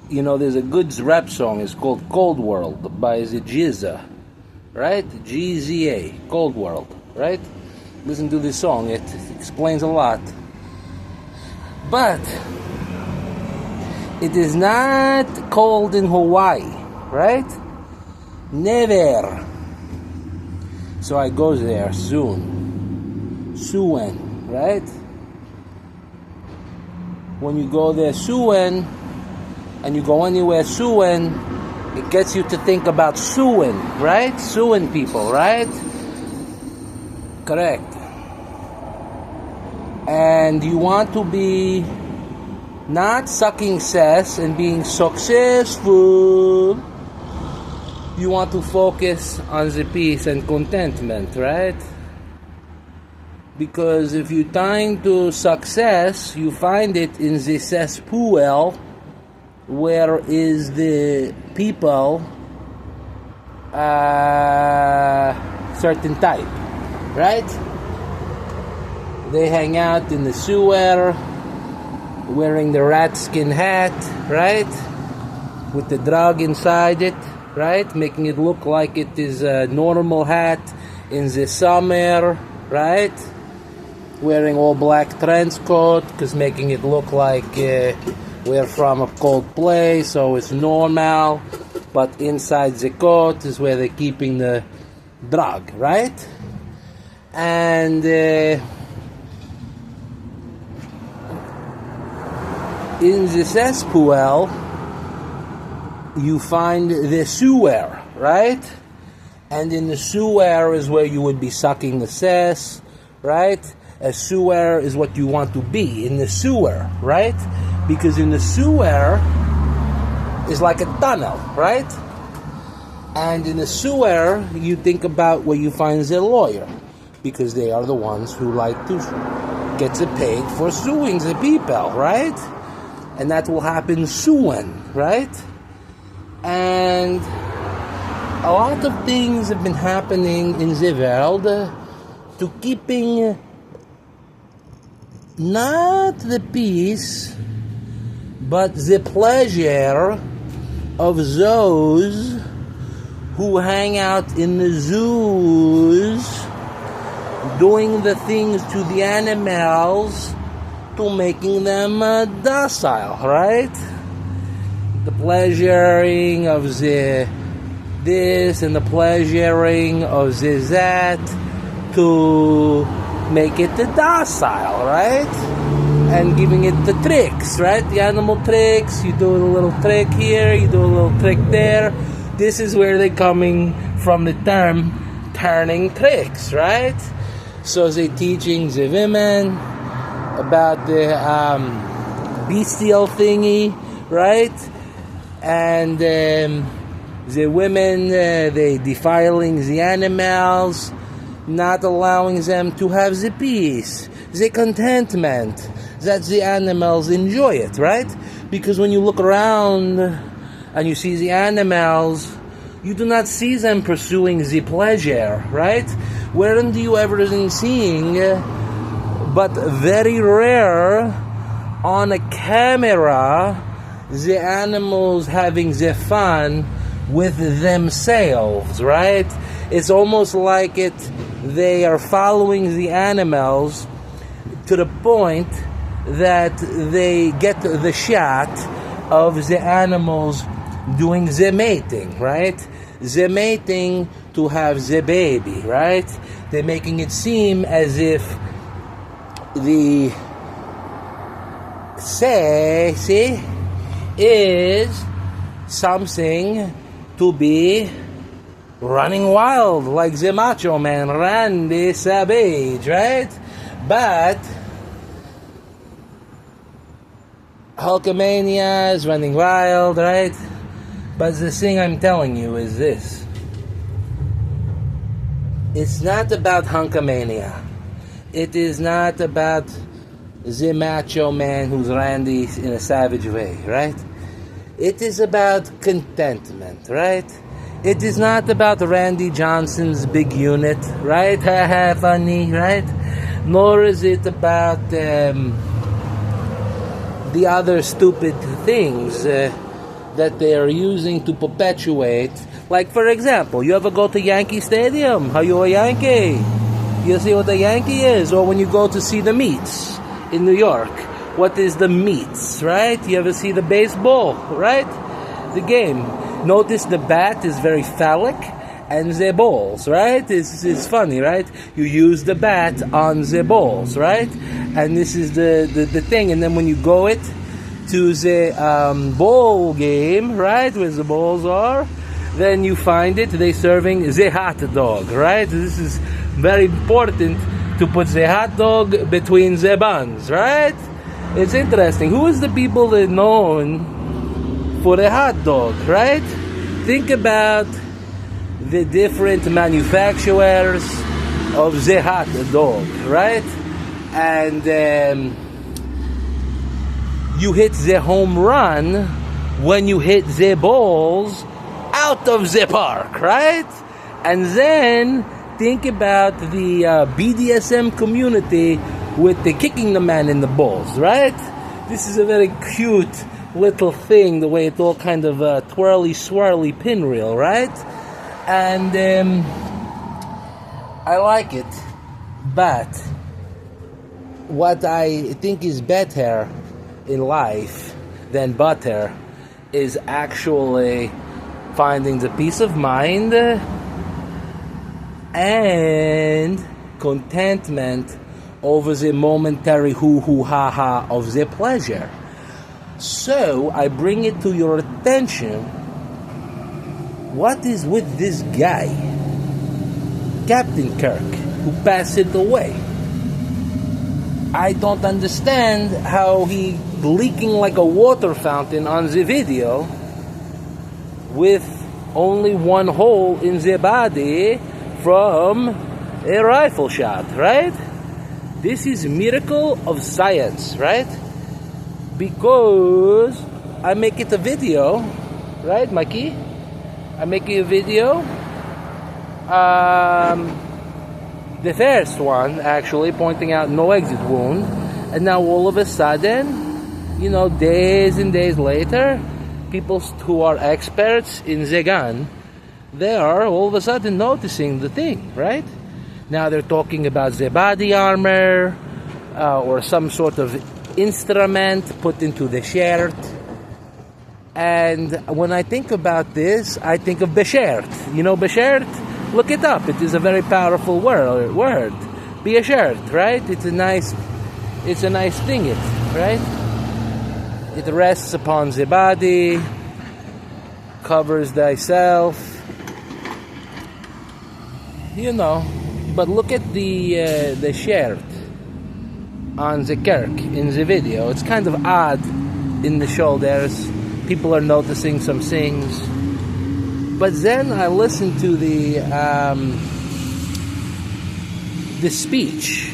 You know, there's a good rap song. It's called Cold World by GZA, right? GZA, Cold World, right? Listen to this song. It explains a lot. But it is not cold in Hawaii, right? Never. So I go there soon, right? When you go there soon, and you go anywhere suing, it gets you to think about suing, right? Suing people, right? Correct. And you want to be not sucking cess and being successful. You want to focus on the peace and contentment, right? Because if you're trying to success, you find it in the cesspool, where is the people certain type, right? They hang out in the sewer wearing the rat skin hat, right? With the drug inside it, right? Making it look like it is a normal hat in the summer, right? Wearing all black trench coat, because making it look like we're from a cold place, so it's normal. But inside the coat is where they're keeping the drug, right? And in the cesspool, you find the sewer, right? And in the sewer is where you would be sucking the cess, right? A sewer is what you want to be, in the sewer, right? Because in the sewer is like a tunnel, right? And in the sewer, you think about where you find the lawyer, because they are the ones who like to get paid for suing the people, right? And that will happen soon, right? And a lot of things have been happening in the world to keeping not the peace, but the pleasure of those who hang out in the zoos, doing the things to the animals to making them docile, right? The pleasuring of the this and the pleasuring of the that to make it docile, right? And giving it the tricks, right? The animal tricks. You do a little trick here, you do a little trick there. This is where they're coming from, the term turning tricks, right? So they're teaching the women about the bestial thingy, right? And the women, they defiling the animals, not allowing them to have the peace, the contentment that the animals enjoy it, right? Because when you look around and you see the animals, you do not see them pursuing the pleasure, right? Wherein do you ever seeing, but very rare, on a camera, the animals having the fun with themselves, right? It's almost like they are following the animals to the point that they get the shot of the animals doing the mating, right? The mating to have the baby, right? They're making it seem as if the sex is something to be running wild, like the Macho Man, Randy Savage, right? But Hulkamania is running wild, right? But the thing I'm telling you is this. It's not about Hulkamania. It is not about the Macho Man who's Randy in a savage way, right? It is about contentment, right? It is not about Randy Johnson's big unit, right? Haha, funny, right? Nor is it about the other stupid things that they are using to perpetuate. Like, for example, you ever go to Yankee Stadium? Are you a Yankee? You see what a Yankee is? Or when you go to see the Mets in New York, what is the Mets, right? You ever see the baseball, right? The game. Notice the bat is very phallic, and the balls, right? It's funny, right? You use the bat on the balls, right? And this is the thing. And then when you go to the ball game, right, where the balls are, then you find it, they serving the hot dog, right? This is very important to put the hot dog between the buns, right? It's interesting. Who is the people that are known for the hot dog, right? Think about the different manufacturers of the hot dog, right? And you hit the home run when you hit the balls out of the park, right? And then think about the BDSM community with the kicking the man in the balls, right? This is a very cute little thing, the way it's all kind of twirly, swirly pinwheel, right? And I like it. But what I think is better in life than butter is actually finding the peace of mind and contentment over the momentary hoo-hoo-ha-ha of the pleasure. So I bring it to your attention, what is with this guy, Captain Kirk, who passed away? I don't understand how he leaking like a water fountain on the video with only one hole in the body from a rifle shot, right? This is miracle of science, right? Because I make it a video, right, Mikey? I make it a video. The first one, actually, pointing out no exit wound. And now all of a sudden, you know, days and days later, people who are experts in the gun, they are all of a sudden noticing the thing, right? Now they're talking about the body armor or some sort of instrument put into the shirt. And when I think about this, I think of beshert. You know beshert? Look it up. It is a very powerful word. Be a shirt, right? It's a nice thing, right? It rests upon the body, covers thyself. You know, but look at the shirt on the Kirk in the video. It's kind of odd in the shoulders. People are noticing some things. But then I listened to the speech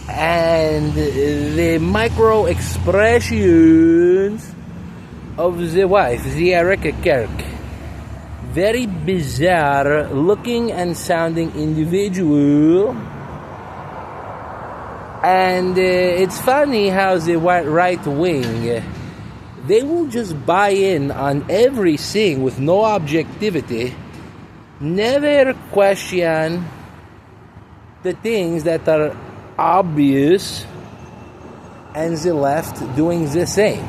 and the micro expressions of the wife, the Erica Kirk. Very bizarre looking and sounding individual. And it's funny how the right wing, they will just buy in on everything with no objectivity, never question the things that are obvious, and the left doing the same.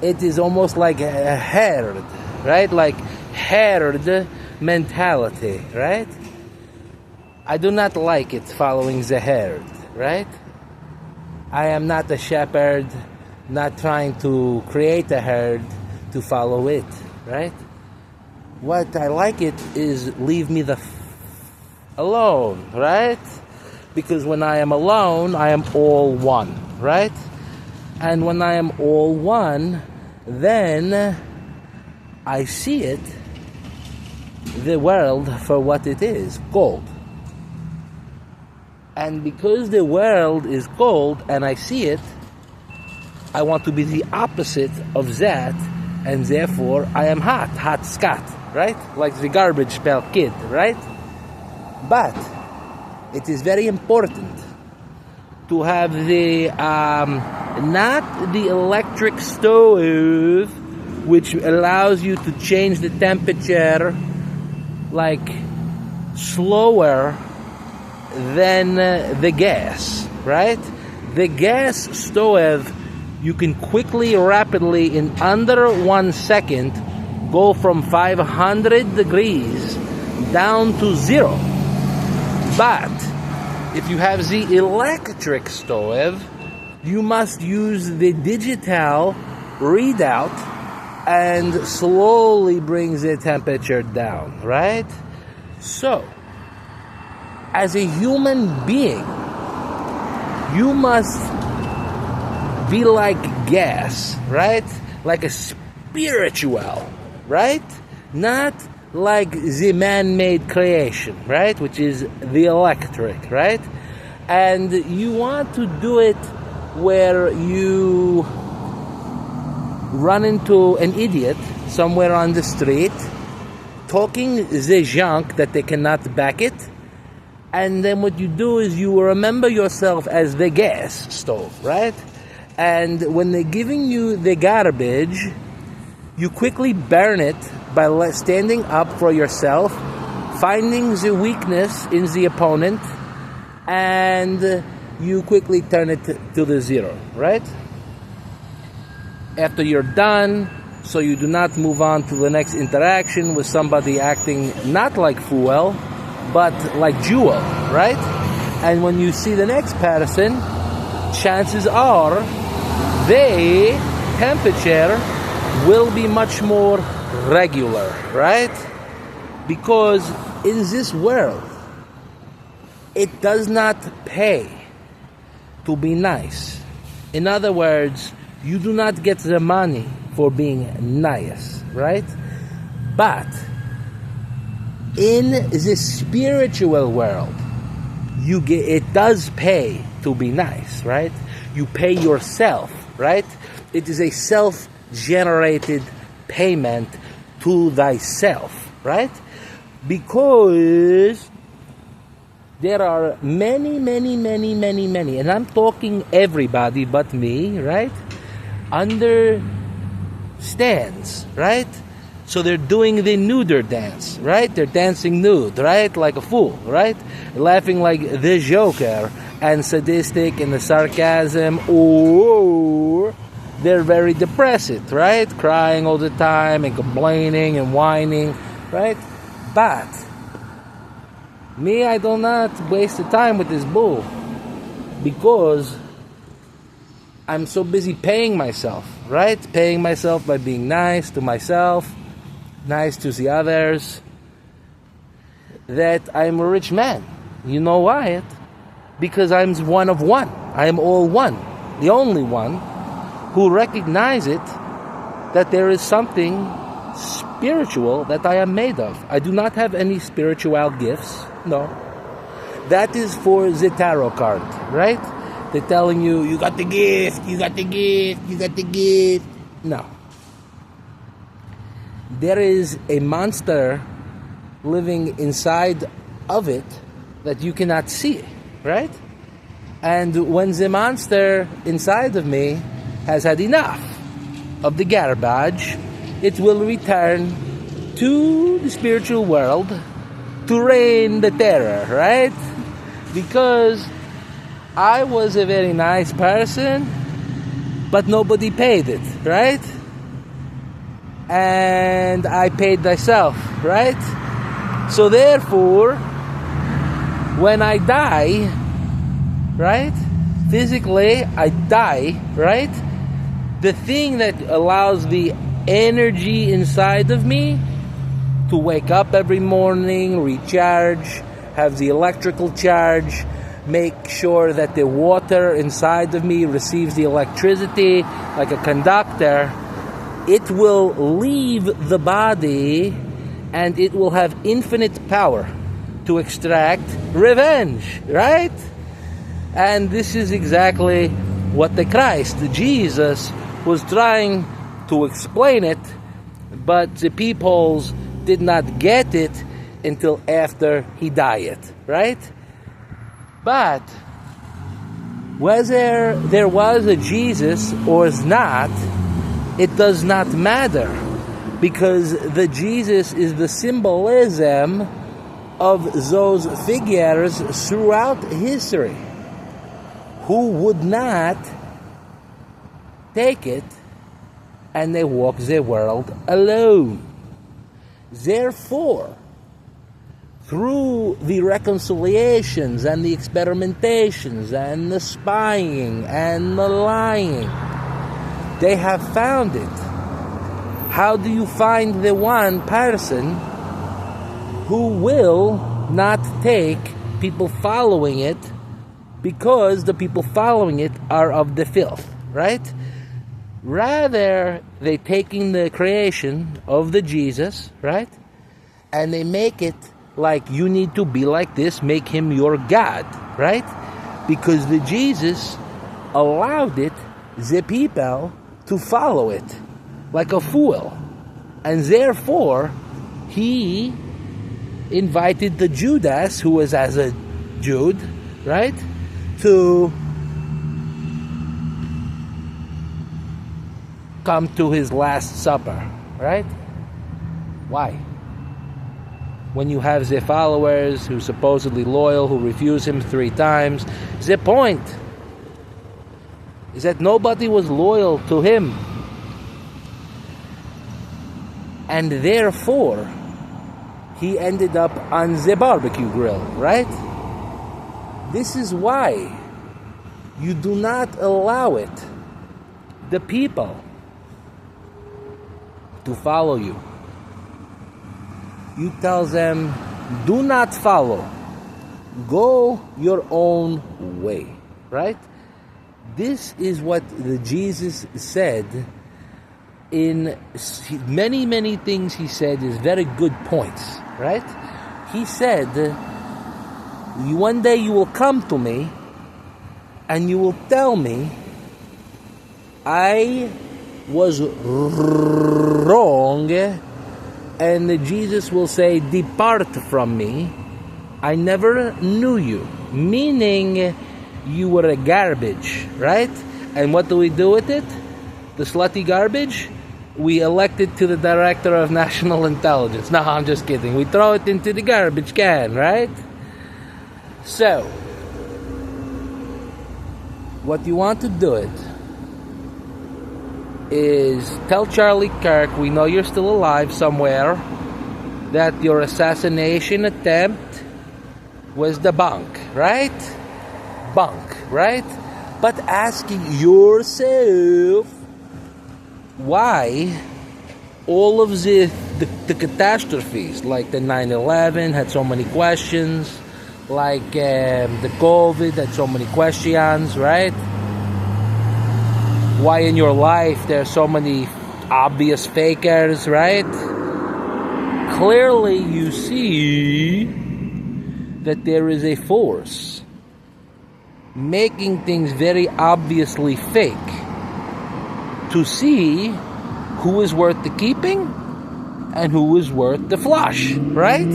It is almost like a herd, right? Like herd mentality, right? I do not like it following the herd, right? I am not a shepherd, not trying to create a herd to follow it, right? What I like it is leave me alone, right? Because when I am alone, I am all one, right? And when I am all one, then I see it, the world, for what it is, cold. And because the world is cold and I see it, I want to be the opposite of that, and therefore I am hot Scott, right? Like the Garbage Pail Kid, right? But it is very important to have the not the electric stove which allows you to change the temperature like slower than the gas, right? The gas stove, you can quickly, rapidly, in under 1 second, go from 500 degrees down to 0. But if you have the electric stove, you must use the digital readout and slowly brings the temperature down, right? So, as a human being, you must be like gas, right? Like a spiritual, right? Not like the man-made creation, right? Which is the electric, right? And you want to do it where you run into an idiot somewhere on the street, talking the junk that they cannot back it, and then what you do is you remember yourself as the gas stove, right? And when they're giving you the garbage, you quickly burn it by standing up for yourself, finding the weakness in the opponent, and you quickly turn it to the 0, right? After you're done, so you do not move on to the next interaction with somebody acting not like Fuel, but like Jewel, right? And when you see the next person, chances are the temperature will be much more regular, right? Because in this world, it does not pay to be nice. In other words, you do not get the money for being nice, right? But in the spiritual world, it does pay to be nice, right? You pay yourself, right? It is a self-generated payment to thyself, right? Because there are many, and I'm talking everybody but me, right? Understands, right? So they're doing the nuder dance, right? They're dancing nude, right? Like a fool, right? Laughing like the Joker and sadistic in the sarcasm, or they're very depressed, right? Crying all the time and complaining and whining, right? But me, I do not waste the time with this bull because I'm so busy paying myself, right? Paying myself by being nice to myself, nice to the others, that I'm a rich man. You know why? Because I'm one of one. I am all one. The only one who recognizes that there is something spiritual that I am made of. I do not have any spiritual gifts. No. That is for the tarot card, right? They're telling you, you got the gift, you got the gift, you got the gift. No. There is a monster living inside of it that you cannot see, right? And when the monster inside of me has had enough of the garbage, it will return to the spiritual world to reign the terror, right? Because I was a very nice person, but nobody paid it, right? And I paid myself, right? So therefore, when I die, right? Physically, I die, right? The thing that allows the energy inside of me to wake up every morning, recharge, have the electrical charge, make sure that the water inside of me receives the electricity like a conductor, it will leave the body and it will have infinite power to extract revenge, right? And this is exactly what the Christ, Jesus, was trying to explain it, but the peoples did not get it until after he died, right? But whether there was a Jesus or not, it does not matter, because the Jesus is the symbolism of those figures throughout history who would not take it, and they walk the world alone. Therefore, through the reconciliations and the experimentations and the spying and the lying, they have found it. How do you find the one person who will not take people following it, because the people following it are of the filth, right? Rather, they taking the creation of the Jesus, right? And they make it like, you need to be like this, make him your God, right? Because the Jesus allowed it, the people, to follow it like a fool. And therefore, he invited the Judas, who was as a Jude, right, to come to his Last Supper, right? Why? When you have the followers who supposedly loyal, who refuse him 3 times, the point is that nobody was loyal to him. And therefore, he ended up on the barbecue grill, right? This is why you do not allow it, the people, to follow you. You tell them, do not follow. Go your own way, right? This is what the Jesus said. In many, many things he said is very good points, right? He said, one day you will come to me and you will tell me I was wrong, and Jesus will say, depart from me, I never knew you, meaning you were a garbage, right? And what do we do with it? The slutty garbage? We elect it to the Director of National Intelligence. No, I'm just kidding. We throw it into the garbage can, right? So, what you want to do it is tell Charlie Kirk, we know you're still alive somewhere, that your assassination attempt was the bunk, right? Bunk, right? But asking yourself why all of the catastrophes, like the 9/11 had so many questions, like the COVID had so many questions, right? Why in your life there are so many obvious fakers, right? Clearly you see that there is a force making things very obviously fake to see who is worth the keeping and who is worth the flush, right?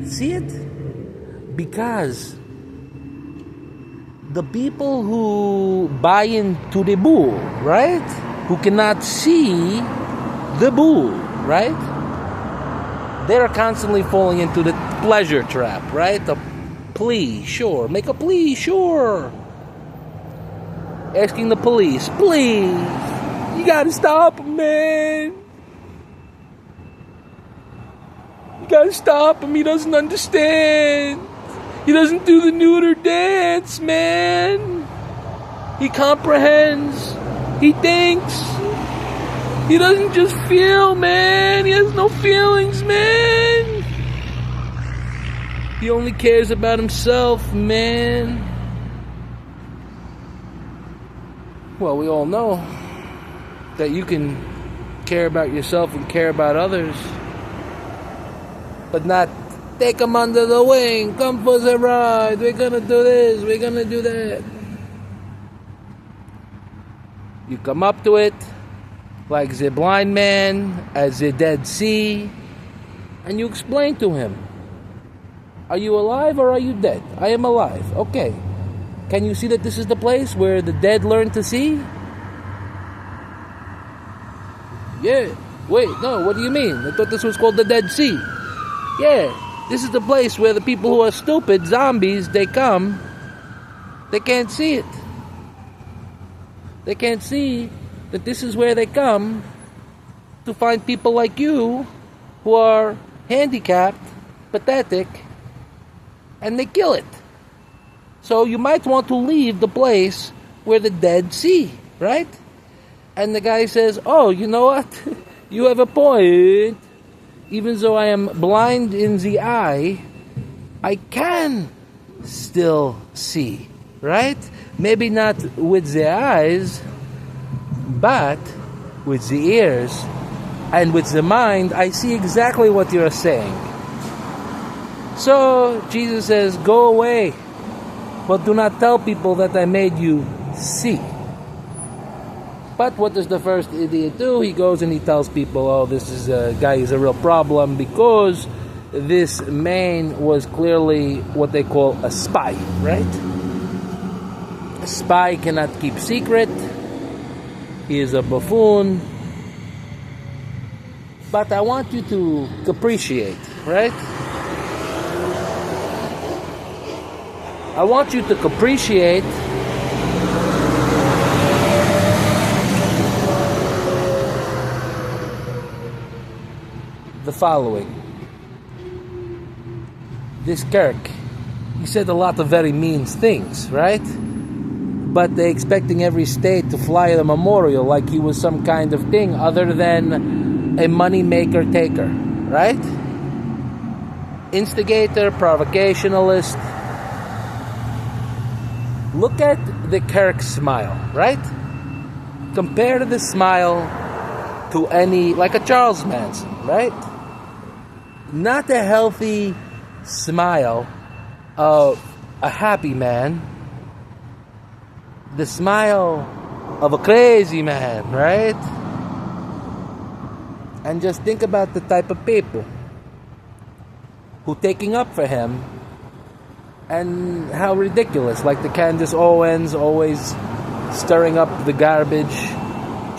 See it? Because the people who buy into the bull, right? Who cannot see the bull, right? They're constantly falling into the pleasure trap, right? The plea, sure. Make a plea, sure. Asking the police, please, you gotta stop him, man. You gotta stop him, he doesn't understand. He doesn't do the neuter dance, man. He comprehends. He thinks. He doesn't just feel, man. He has no feelings, man. He only cares about himself, man. Well, we all know that you can care about yourself and care about others, but not take them under the wing, come for the ride, we're gonna do this, we're gonna do that. You come up to it like the blind man at the Dead Sea, and you explain to him, are you alive or are you dead? I am alive. Okay. Can you see that this is the place where the dead learn to see? Yeah. Wait, no, what do you mean? I thought this was called the Dead Sea. Yeah, this is the place where the people who are stupid, zombies, they come. They can't see it. They can't see that this is where they come to find people like you who are handicapped, pathetic, and they kill it. So you might want to leave the place where the dead see, right? And the guy says, oh, you know what? You have a point. Even though I am blind in the eye, I can still see, right? Maybe not with the eyes, but with the ears and with the mind. I see exactly what you're saying. So Jesus says, go away, but do not tell people that I made you see. But what does the first idiot do? He goes and he tells people, oh, this is a guy is a real problem, because this man was clearly what they call a spy, right? A spy cannot keep secret. He is a buffoon. But I want you to appreciate, right? I want you to appreciate the following. This Kirk, he said a lot of very mean things, right? But they're expecting every state to fly a memorial like he was some kind of thing other than a money maker taker, right? Instigator, provocationalist. Look at the Kirk smile, right? Compare the smile to any, like a Charles Manson, right? Not a healthy smile of a happy man. The smile of a crazy man, right? And just think about the type of people who taking up for him, and how ridiculous. Like the Candace Owens, always stirring up the garbage.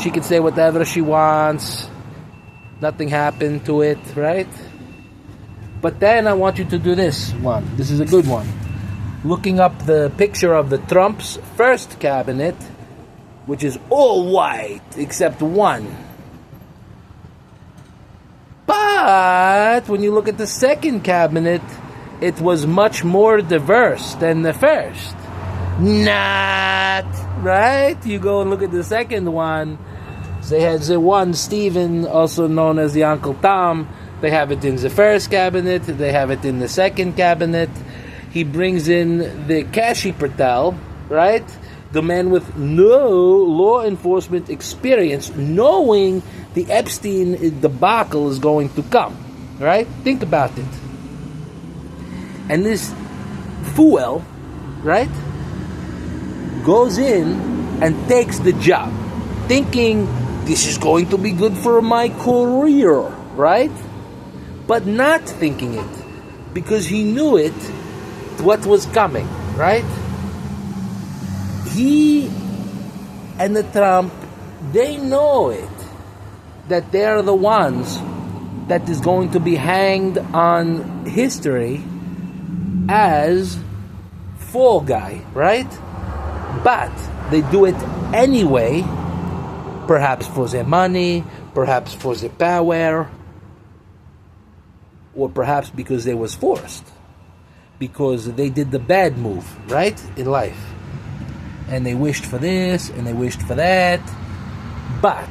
She can say whatever she wants. Nothing happened to it, right? But then I want you to do this one. This is a good one. Looking up the picture of the Trump's first cabinet, which is all white except one. But when you look at the second cabinet, it was much more diverse than the first. Not, right? You go and look at the second one. They had the one Stephen, also known as the Uncle Tom. They have it in the first cabinet. They have it in the second cabinet. He brings in the Kashi Patel, right? The man with no law enforcement experience, knowing the Epstein debacle is going to come, right? Think about it. And this fool, right, goes in and takes the job, thinking this is going to be good for my career, right? But not thinking it, because he knew it, what was coming, right? He and the Trump, they know it, that they are the ones that is going to be hanged on history as fall guy, right? But they do it anyway, perhaps for their money, perhaps for their power, or perhaps because they was forced, because they did the bad move, right, in life, and they wished for this and they wished for that. But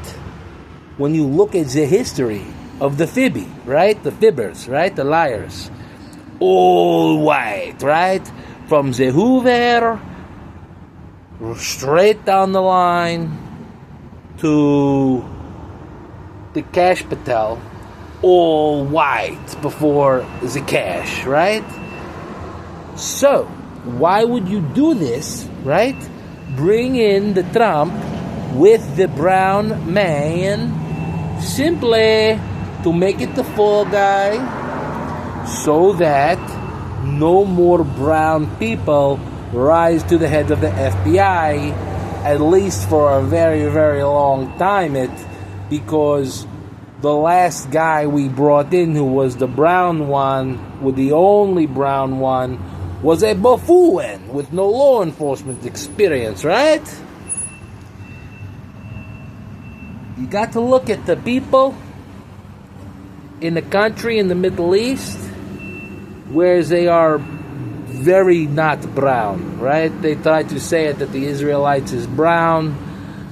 when you look at the history of the fibby, right, the fibbers, right, the liars, all white, right, from the Hoover straight down the line to the Cash Patel, all white before the cash, right? So why would you do this, right? Bring in the Trump with the brown man simply to make it the fall guy, so that no more brown people rise to the head of the FBI, at least for a very, very long time. because the last guy we brought in, who was the brown one, with the only brown one, was a buffoon with no law enforcement experience, right? You got to look at the people in the country in the Middle East where they are very not brown, right? They try to say it that the Israelites is brown,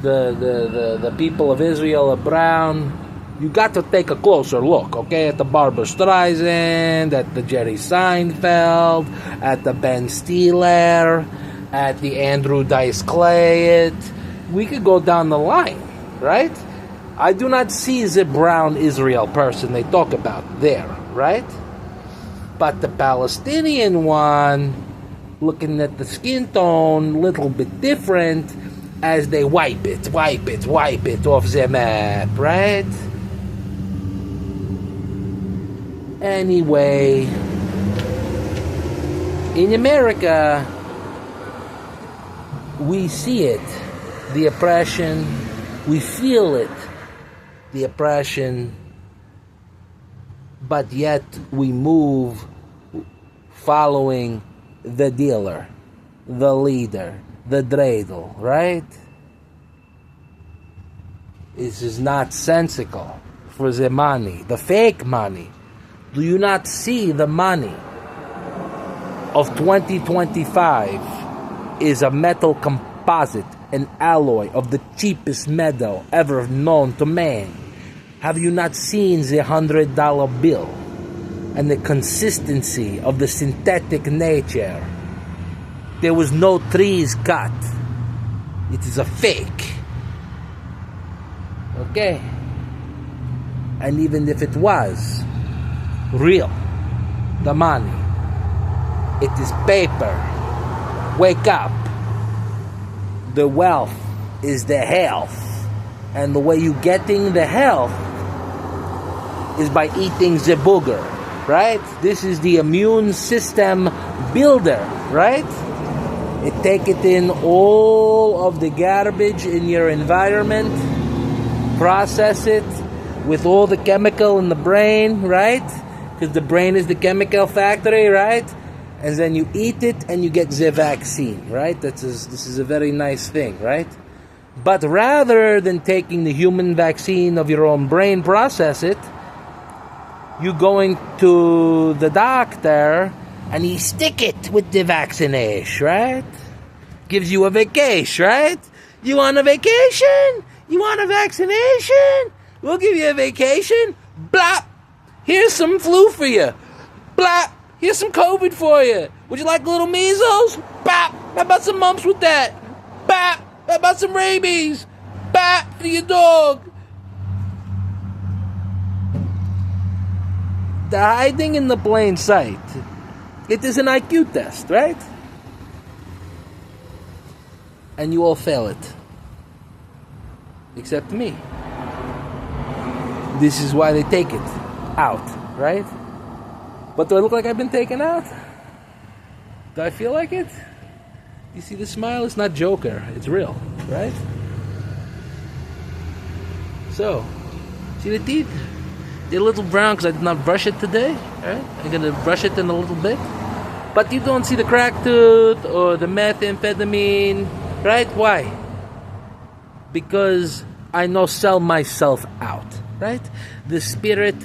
the people of Israel are brown. You got to take a closer look, okay? At the Barbra Streisand, at the Jerry Seinfeld, at the Ben Stiller, at the Andrew Dice Clay. We could go down the line, right? I do not see the brown Israel person they talk about there, right? But the Palestinian one, looking at the skin tone, little bit different, as they wipe it off the map, right? Anyway, in America, we see it, the oppression, we feel it, the oppression, but yet we move following the dealer, the leader, the dreidel, right? This is not sensical for the money, the fake money. Do you not see the money of 2025 is a metal composite, an alloy of the cheapest metal ever known to man? Have you not seen the $100 bill and the consistency of the synthetic nature? There was no trees cut. It is a fake. Okay? And even if it was real, the money, it is paper. Wake up. The wealth is the health. And the way you getting the health is by eating the booger, right? This is the immune system builder, right? It take it in all of the garbage in your environment, process it with all the chemical in the brain, right? Because the brain is the chemical factory, right? And then you eat it and you get the vaccine, right? This is a very nice thing, right? But rather than taking the human vaccine of your own brain, process it, you going to the doctor and he stick it with the vaccination, right? Gives you a vacation, right? You want a vacation? You want a vaccination? We'll give you a vacation. Blop! Here's some flu for you. Blop! Here's some COVID for you. Would you like a little measles? Bop! How about some mumps with that? Bop! How about some rabies? Bop! For your dog. The hiding in the plain sight. It is an IQ test, right? And you all fail it. Except me. This is why they take it out, right? But do I look like I've been taken out? Do I feel like it? You see the smile? It's not Joker. It's real, right? So, see the teeth? They're a little brown because I did not brush it today, right? I'm going to brush it in a little bit. But you don't see the cracked tooth or the methamphetamine, right? Why? Because I know sell myself out, right? The spirit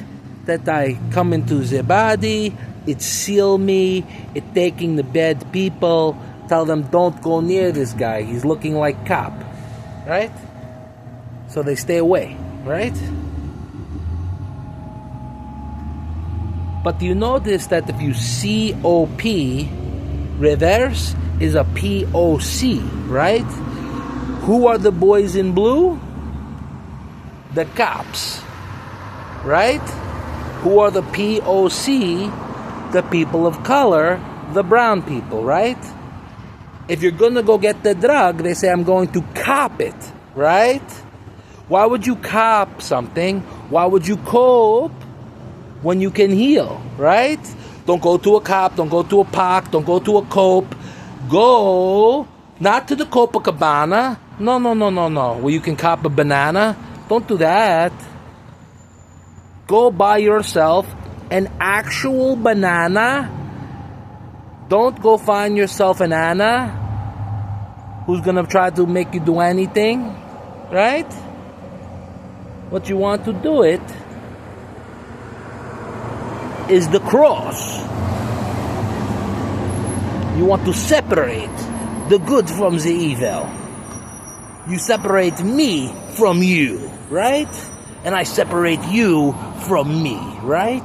that I come into the body, it seal me, it taking the bad people, tell them don't go near this guy, he's looking like cop, right? So they stay away, right? But you notice that if you COP, reverse is a POC, right? Who are the boys in blue? The cops, right? Who are the POC? The people of color, the brown people, right? If you're gonna go get the drug, they say I'm going to cop it, right? Why would you cop something? Why would you cope when you can heal, right? Don't go to a cop, don't go to a POC, don't go to a cope. Go not to the Copacabana, no, where you can cop a banana. Don't do that. Go buy yourself an actual banana. Don't go find yourself an Anna who's gonna try to make you do anything, right? What you want to do it is the cross. You want to separate the good from the evil. You separate me from you, right? And I separate you from me, right?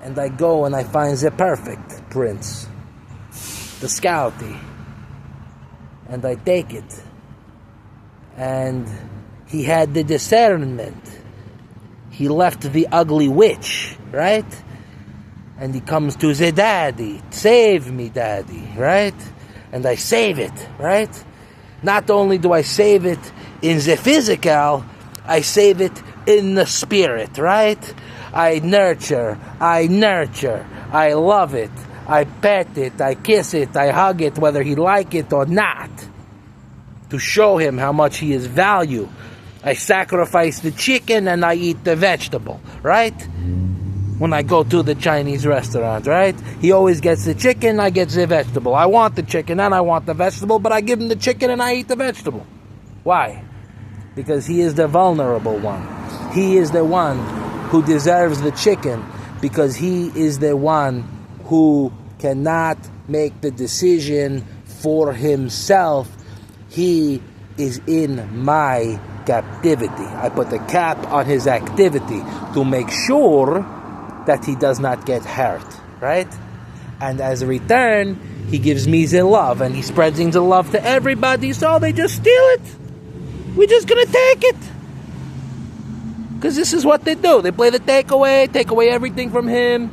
And I go and I find the perfect prince, the Scouty, and I take it. And he had the discernment. He left the ugly witch, right? And he comes to the daddy. Save me, daddy, right? And I save it, right? Not only do I save it in the physical, I save it in the spirit, right? I nurture, I love it, I pet it, I kiss it, I hug it, whether he like it or not, to show him how much he is value. I sacrifice the chicken and I eat the vegetable, right? When I go to the Chinese restaurant, right? He always gets the chicken, I get the vegetable. I want the chicken and I want the vegetable, but I give him the chicken and I eat the vegetable. Why? Because he is the vulnerable one. He is the one who deserves the chicken, because he is the one who cannot make the decision for himself. He is in my captivity. I put a cap on his activity to make sure that he does not get hurt, right? And as a return, he gives me the love, and he spreads the love to everybody, so they just steal it. We're just gonna take it. Because this is what they do. They play the take away everything from him.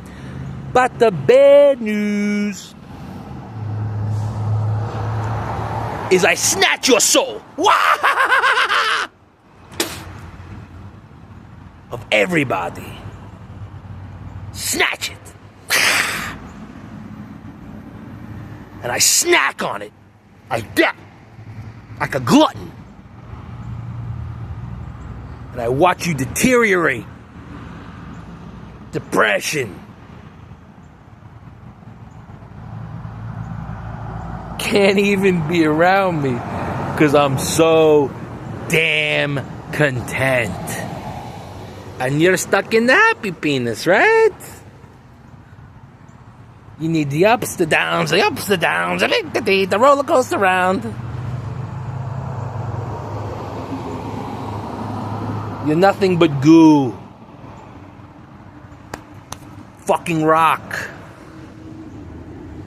But the bad news is I snatch your soul of everybody. Snatch it. And I snack on it like that, like a glutton. And I watch you deteriorate. Depression. Can't even be around me because I'm so damn content. And you're stuck in the happy penis, right? You need the ups, the downs, the roller coaster round. You're nothing but goo. Fucking rock.